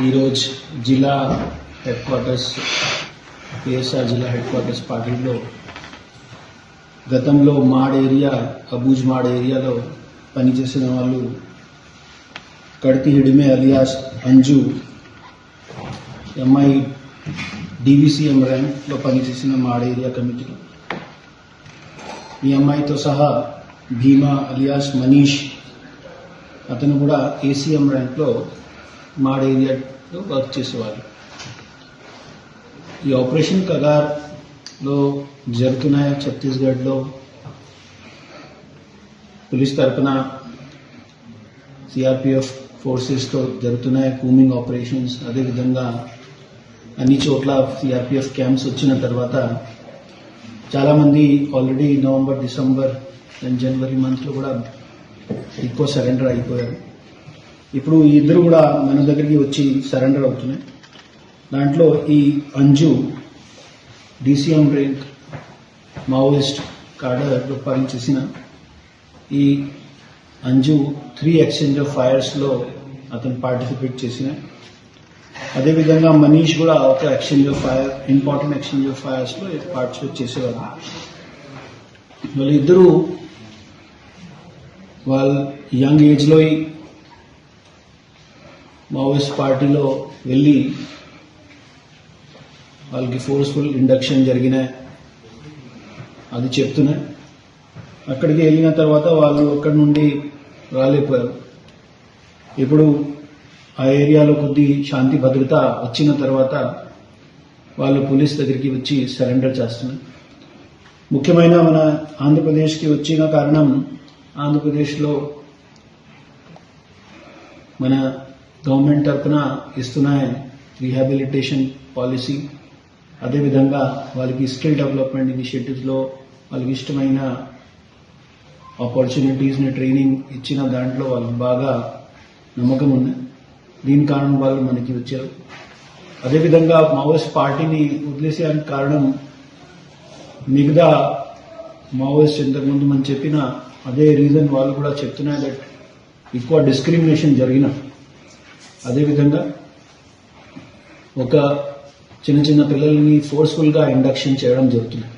ఈరోజు జిల్లా head quarters PSR జిల్లా హెడ్ క్వార్టర్స్ పార్టీలో గతంలో మాడ్ ఏరియా అబూజ్ మాడ్ ఏరియాలో పనిచేసిన వాళ్ళు కడతి హిడిమే అలియాస్ అంజు ఎంఐ డివిసిఎం ర్యాంక్లో పనిచేసిన మాడ్ ఏరియా కమిటీలో ఈ అమ్మాయితో సహా భీమా అలియాస్ మనీష్ అతను కూడా ఏసీఎం ర్యాంక్లో మాడ్ ఏరియాలో వర్క్ చేసేవాళ్ళు. ఈ ఆపరేషన్ కగార్లో జరుగుతున్నాయి. ఛత్తీస్గఢ్లో పోలీస్ తరఫున సిఆర్పిఎఫ్ ఫోర్సెస్తో జరుగుతున్నాయి కూమింగ్ ఆపరేషన్స్. అదేవిధంగా అన్ని చోట్ల సిఆర్పిఎఫ్ క్యాంప్స్ వచ్చిన తర్వాత చాలామంది ఆల్రెడీ నవంబర్, డిసెంబర్ అండ్ జనవరి మంత్లో కూడా ఎక్కువ సరెండర్ అయిపోయారు. ఇప్పుడు ఈ ఇద్దరు కూడా మన దగ్గరికి వచ్చి సరెండర్ అవుతున్నాయి. దాంట్లో ఈ అంజు డిసిఎం ర్యాంక్ మావోయిస్ట్ కార్డర్లో పనిచేసిన ఈ అంజు 3 ఎక్స్చేంజ్ ఆఫ్ ఫైర్స్లో అతను పార్టిసిపేట్ చేసిన. అదేవిధంగా మనీష్ కూడా ఒక exchange of fire, important exchange of ఫైర్స్లో పార్టిసిపేట్ చేసేవారు. వాళ్ళిద్దరూ వాళ్ళ యంగ్ ఏజ్లో మావోయిస్ట్ పార్టీలో వెళ్ళి వాళ్ళకి ఫోర్స్ఫుల్ ఇండక్షన్ జరిగినాయి అది చెప్తున్నాయి. అక్కడికి వెళ్ళిన తర్వాత వాళ్ళు అక్కడి నుండి రాలేకపోయారు. ఇప్పుడు ఆ ఏరియాలో కొద్ది శాంతి భద్రత వచ్చిన తర్వాత వాళ్ళు పోలీస్ దగ్గరికి వచ్చి సరెండర్ చేస్తున్నారు. ముఖ్యమైన మన ఆంధ్రప్రదేశ్కి వచ్చిన కారణం, ఆంధ్రప్రదేశ్లో మన గవర్నమెంట్ తరఫున ఇస్తున్న రీహాబిలిటేషన్ పాలసీ, అదేవిధంగా వాళ్ళకి స్కిల్ డెవలప్మెంట్ ఇనిషియేటివ్స్లో వాళ్ళకి ఇష్టమైన ఆపర్చునిటీస్ని ట్రైనింగ్ ఇచ్చిన దాంట్లో వాళ్ళకి బాగా నమ్మకం ఉంది. దీని కారణం వాళ్ళు మనకి వచ్చారు. అదేవిధంగా మావోయిస్ట్ పార్టీని వదిలేసేయడానికి కారణం మిగతా మావోయిస్ట్ ఇంతకుముందు మనం చెప్పిన అదే రీజన్ వాళ్ళు కూడా చెప్తున్నారు. దట్ ఎక్కువ డిస్క్రిమినేషన్ జరిగిన, అదేవిధంగా ఒక చిన్న చిన్న పిల్లల్ని ఫోర్స్ఫుల్గా ఇండక్షన్ చేయడం జరుగుతుంది.